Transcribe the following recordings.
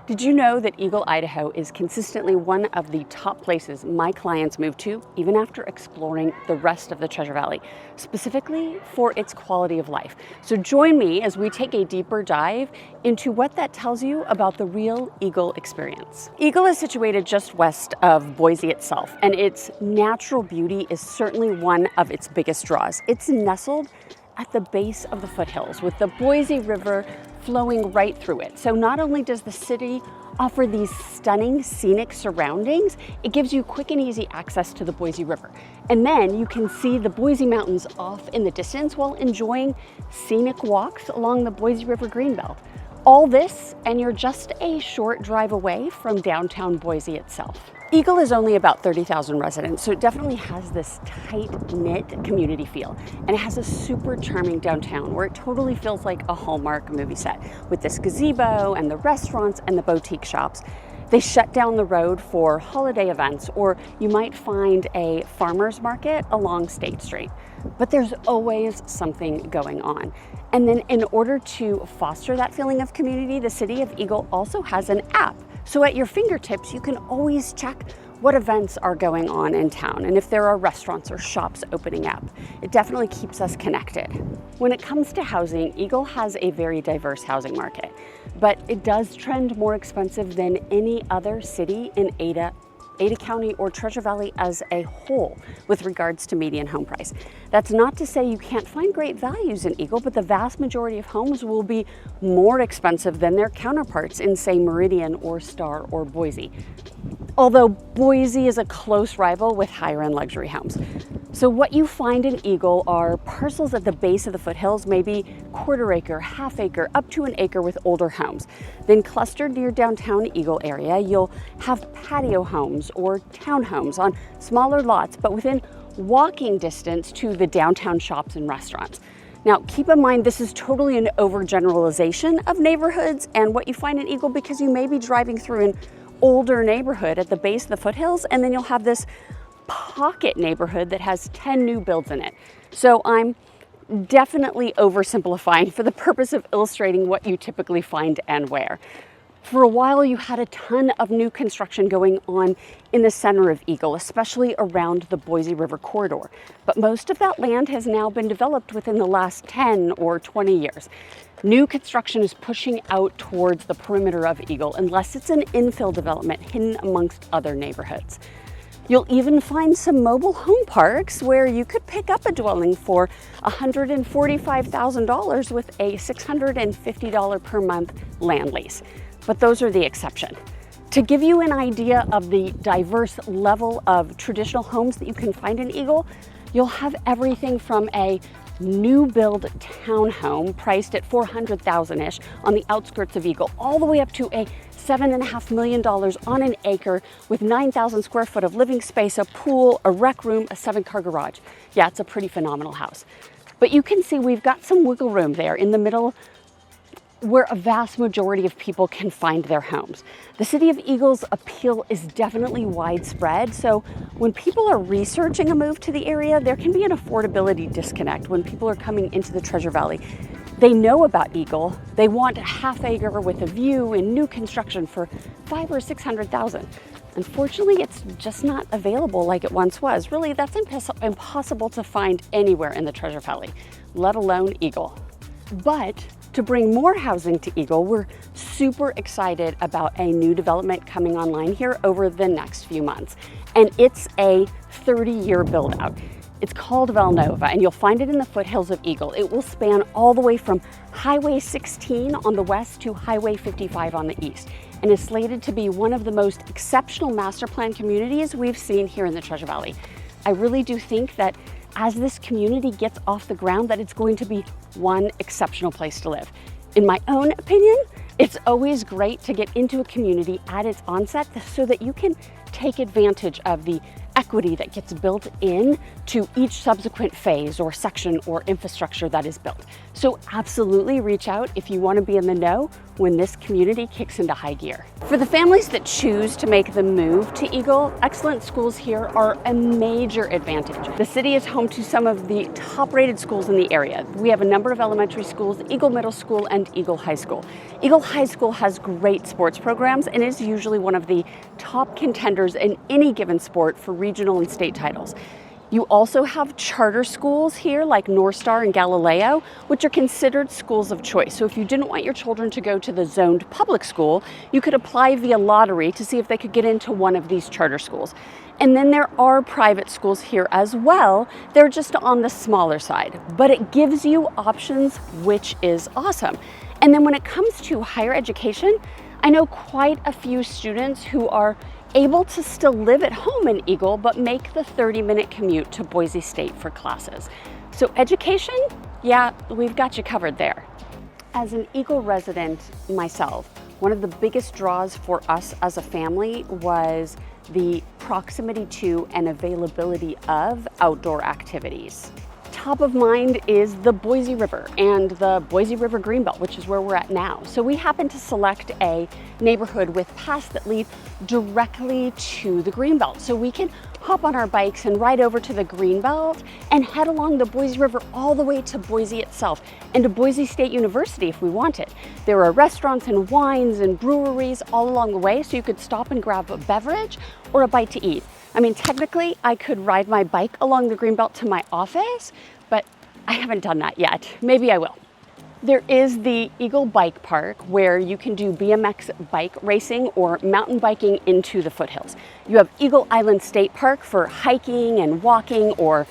Did you know that Eagle, Idaho is consistently one of the top places my clients move to, even after exploring the rest of the Treasure Valley, specifically for its quality of life? So join me as we take a deeper dive into what that tells you about the real Eagle experience. Eagle is situated just west of Boise itself, and its natural beauty is certainly one of its biggest draws. It's nestled at the base of the foothills with the Boise River flowing right through it. So not only does the city offer these stunning scenic surroundings, it gives you quick and easy access to the Boise River. And then you can see the Boise Mountains off in the distance while enjoying scenic walks along the Boise River Greenbelt. All this, and you're just a short drive away from downtown Boise itself. Eagle is only about 30,000 residents, so it definitely has this tight-knit community feel. And it has a super charming downtown where it totally feels like a Hallmark movie set with this gazebo and the restaurants and the boutique shops. They shut down the road for holiday events, or you might find a farmer's market along State Street. But there's always something going on. And then in order to foster that feeling of community, the city of Eagle also has an app. So at your fingertips, you can always check what events are going on in town and if there are restaurants or shops opening up. It definitely keeps us connected. When it comes to housing, Eagle has a very diverse housing market, but it does trend more expensive than any other city in Ada County or Treasure Valley as a whole with regards to median home price. That's not to say you can't find great values in Eagle, but the vast majority of homes will be more expensive than their counterparts in, say, Meridian or Star or Boise. Although Boise is a close rival with higher end luxury homes. So what you find in Eagle are parcels at the base of the foothills, maybe quarter acre, half acre, up to an acre with older homes. Then clustered near downtown Eagle area, you'll have patio homes or townhomes on smaller lots, but within walking distance to the downtown shops and restaurants. Now, keep in mind, this is totally an overgeneralization of neighborhoods and what you find in Eagle, because you may be driving through an older neighborhood at the base of the foothills, and then you'll have this pocket neighborhood that has 10 new builds in it. So I'm definitely oversimplifying for the purpose of illustrating what you typically find and where. For a while, you had a ton of new construction going on in the center of Eagle, especially around the Boise River corridor. But most of that land has now been developed within the last 10 or 20 years. New construction is pushing out towards the perimeter of Eagle unless it's an infill development hidden amongst other neighborhoods. You'll even find some mobile home parks where you could pick up a dwelling for $145,000 with a $650 per month land lease. But those are the exception. To give you an idea of the diverse level of traditional homes that you can find in Eagle, you'll have everything from a new build townhome priced at $400,000-ish on the outskirts of Eagle, all the way up to a $7.5 million on an acre with 9,000 square foot of living space, a pool, a rec room, a 7-car garage. Yeah, it's a pretty phenomenal house. But you can see we've got some wiggle room there in the middle where a vast majority of people can find their homes. The city of Eagle's appeal is definitely widespread, so when people are researching a move to the area, there can be an affordability disconnect when people are coming into the Treasure Valley. They know about Eagle, they want a half acre with a view in new construction for $500,000 or $600,000. Unfortunately, it's just not available like it once was. Really, that's impossible to find anywhere in the Treasure Valley, let alone Eagle. But to bring more housing to Eagle, we're super excited about a new development coming online here over the next few months. And it's a 30-year build out. It's called Velnova, and you'll find it in the foothills of Eagle. It will span all the way from Highway 16 on the west to Highway 55 on the east, and is slated to be one of the most exceptional master plan communities we've seen here in the Treasure Valley. I really do think that as this community gets off the ground, that it's going to be one exceptional place to live. In my own opinion, it's always great to get into a community at its onset so that you can take advantage of the equity that gets built in to each subsequent phase or section or infrastructure that is built. So absolutely reach out if you want to be in the know when this community kicks into high gear. For the families that choose to make the move to Eagle, excellent schools here are a major advantage. The city is home to some of the top-rated schools in the area. We have a number of elementary schools, Eagle Middle School and Eagle High School. Eagle High School has great sports programs and is usually one of the top contenders in any given sport for regional and state titles. You also have charter schools here like North Star and Galileo, which are considered schools of choice. So if you didn't want your children to go to the zoned public school, you could apply via lottery to see if they could get into one of these charter schools. And then there are private schools here as well. They're just on the smaller side, but it gives you options, which is awesome. And then when it comes to higher education, I know quite a few students who are able to still live at home in Eagle, but make the 30-minute commute to Boise State for classes. So education, yeah, we've got you covered there. As an Eagle resident myself, one of the biggest draws for us as a family was the proximity to and availability of outdoor activities. Top of mind is the Boise River and the Boise River Greenbelt, which is where we're at now. So we happen to select a neighborhood with paths that lead directly to the Greenbelt. So we can hop on our bikes and ride over to the Greenbelt and head along the Boise River all the way to Boise itself and to Boise State University if we wanted. There are restaurants and wines and breweries all along the way, so you could stop and grab a beverage or a bite to eat. I mean, technically, I could ride my bike along the Greenbelt to my office, but I haven't done that yet. Maybe I will. There is the Eagle Bike Park where you can do BMX bike racing or mountain biking into the foothills. You have Eagle Island State Park for hiking and walking or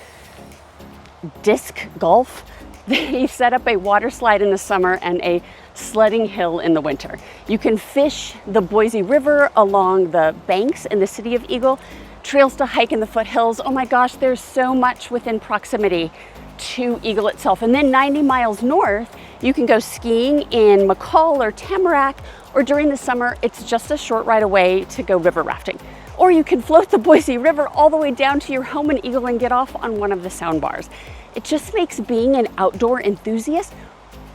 disc golf. They set up a water slide in the summer and a sledding hill in the winter. You can fish the Boise River along the banks in the city of Eagle, trails to hike in the foothills. Oh my gosh, there's so much within proximity to Eagle itself. And then 90 miles north, you can go skiing in McCall or Tamarack, or during the summer, it's just a short ride away to go river rafting. Or you can float the Boise River all the way down to your home in Eagle and get off on one of the sound bars. It just makes being an outdoor enthusiast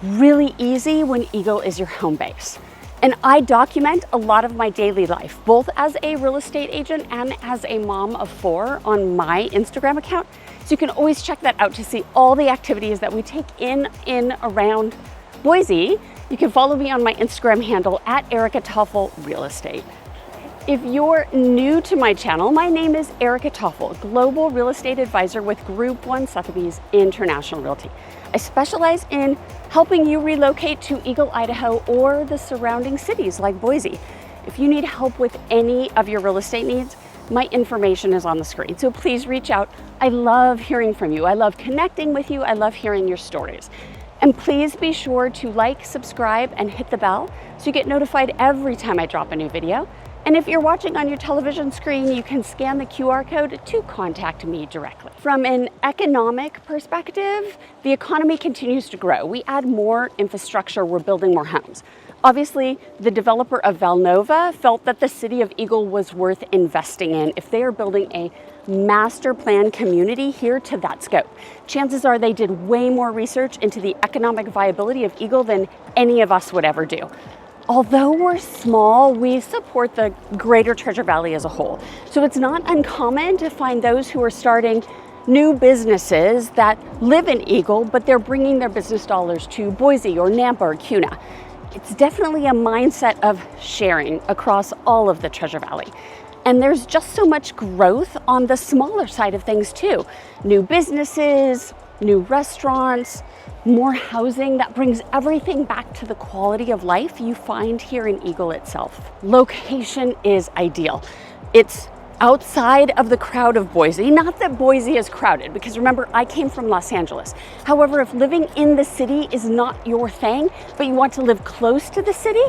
really easy when Eagle is your home base. And I document a lot of my daily life, both as a real estate agent and as a mom of 4 on my Instagram account. So you can always check that out to see all the activities that we take in around Boise. You can follow me on my Instagram handle at Erica Toffel Real Estate. If you're new to my channel, my name is Erica Toffel, Global Real Estate Advisor with Group 1 Sotheby's International Realty. I specialize in helping you relocate to Eagle, Idaho, or the surrounding cities like Boise. If you need help with any of your real estate needs, my information is on the screen, so please reach out. I love hearing from you. I love connecting with you. I love hearing your stories. And please be sure to like, subscribe, and hit the bell so you get notified every time I drop a new video. And if you're watching on your television screen, you can scan the QR code to contact me directly. From an economic perspective, the economy continues to grow. We add more infrastructure, we're building more homes. Obviously, the developer of Valnova felt that the city of Eagle was worth investing in if they are building a master plan community here to that scope. Chances are they did way more research into the economic viability of Eagle than any of us would ever do. Although we're small, we support the greater Treasure Valley as a whole. So it's not uncommon to find those who are starting new businesses that live in Eagle, but they're bringing their business dollars to Boise or Nampa or Kuna. It's definitely a mindset of sharing across all of the Treasure Valley. And there's just so much growth on the smaller side of things too. New businesses, new restaurants, more housing that brings everything back to the quality of life you find here in Eagle itself. Location is ideal. It's outside of the crowd of Boise. Not that Boise is crowded, because remember, I came from Los Angeles. However, if living in the city is not your thing, but you want to live close to the city,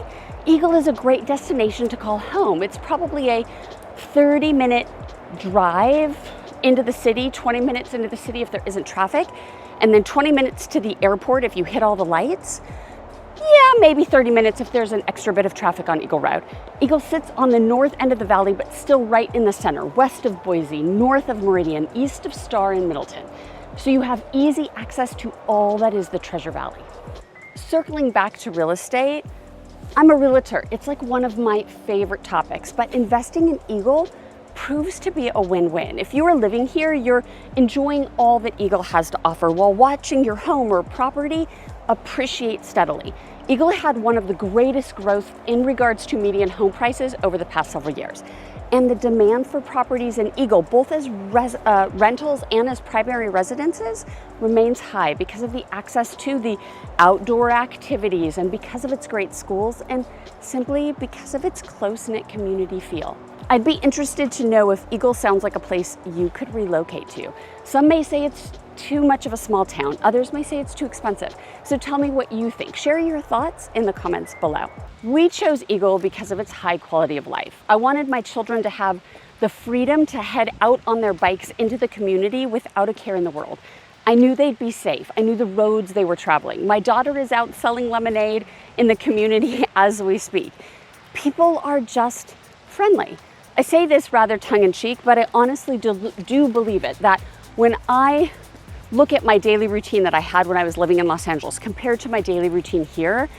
Eagle is a great destination to call home. It's probably a 30-minute drive into the city, 20 minutes into the city if there isn't traffic, and then 20 minutes to the airport if you hit all the lights. Yeah, maybe 30 minutes if there's an extra bit of traffic on Eagle Route. Eagle sits on the north end of the valley, but still right in the center, west of Boise, north of Meridian, east of Star and Middleton. So you have easy access to all that is the Treasure Valley. Circling back to real estate, I'm a realtor. It's like one of my favorite topics, but investing in Eagle proves to be a win-win. If you are living here, you're enjoying all that Eagle has to offer while watching your home or property appreciate steadily. Eagle had one of the greatest growth in regards to median home prices over the past several years. And the demand for properties in Eagle, both as rentals and as primary residences, remains high because of the access to the outdoor activities and because of its great schools and simply because of its close-knit community feel. I'd be interested to know if Eagle sounds like a place you could relocate to. Some may say it's too much of a small town. Others may say it's too expensive. So tell me what you think. Share your thoughts in the comments below. We chose Eagle because of its high quality of life. I wanted my children to have the freedom to head out on their bikes into the community without a care in the world. I knew they'd be safe. I knew the roads they were traveling. My daughter is out selling lemonade in the community as we speak. People are just friendly. I say this rather tongue-in-cheek, but I honestly do believe it, that when I look at my daily routine that I had when I was living in Los Angeles compared to my daily routine here,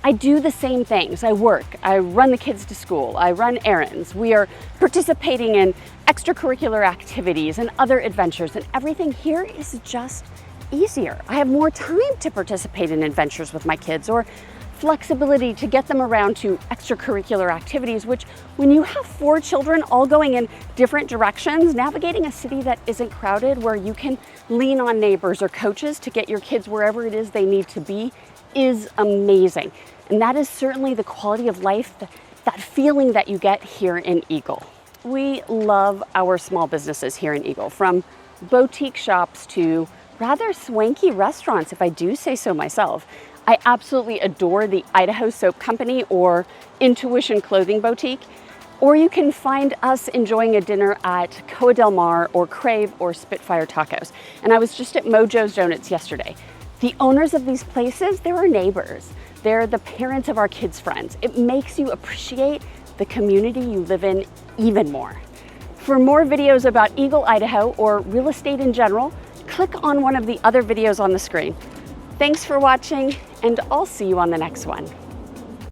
I do the same things. I work, I run the kids to school, I run errands. We are participating in extracurricular activities and other adventures, and everything here is just easier. I have more time to participate in adventures with my kids or flexibility to get them around to extracurricular activities, which when you have 4 children all going in different directions, navigating a city that isn't crowded where you can lean on neighbors or coaches to get your kids wherever it is they need to be is amazing. And that is certainly the quality of life, that feeling that you get here in Eagle. We love our small businesses here in Eagle, from boutique shops to rather swanky restaurants, if I do say so myself. I absolutely adore the Idaho Soap Company or Intuition Clothing Boutique, or you can find us enjoying a dinner at Coa del Mar or Crave or Spitfire Tacos. And I was just at Mojo's Donuts yesterday. The owners of these places, they're our neighbors. They're the parents of our kids' friends. It makes you appreciate the community you live in even more. For more videos about Eagle, Idaho, or real estate in general, click on one of the other videos on the screen. Thanks for watching, and I'll see you on the next one.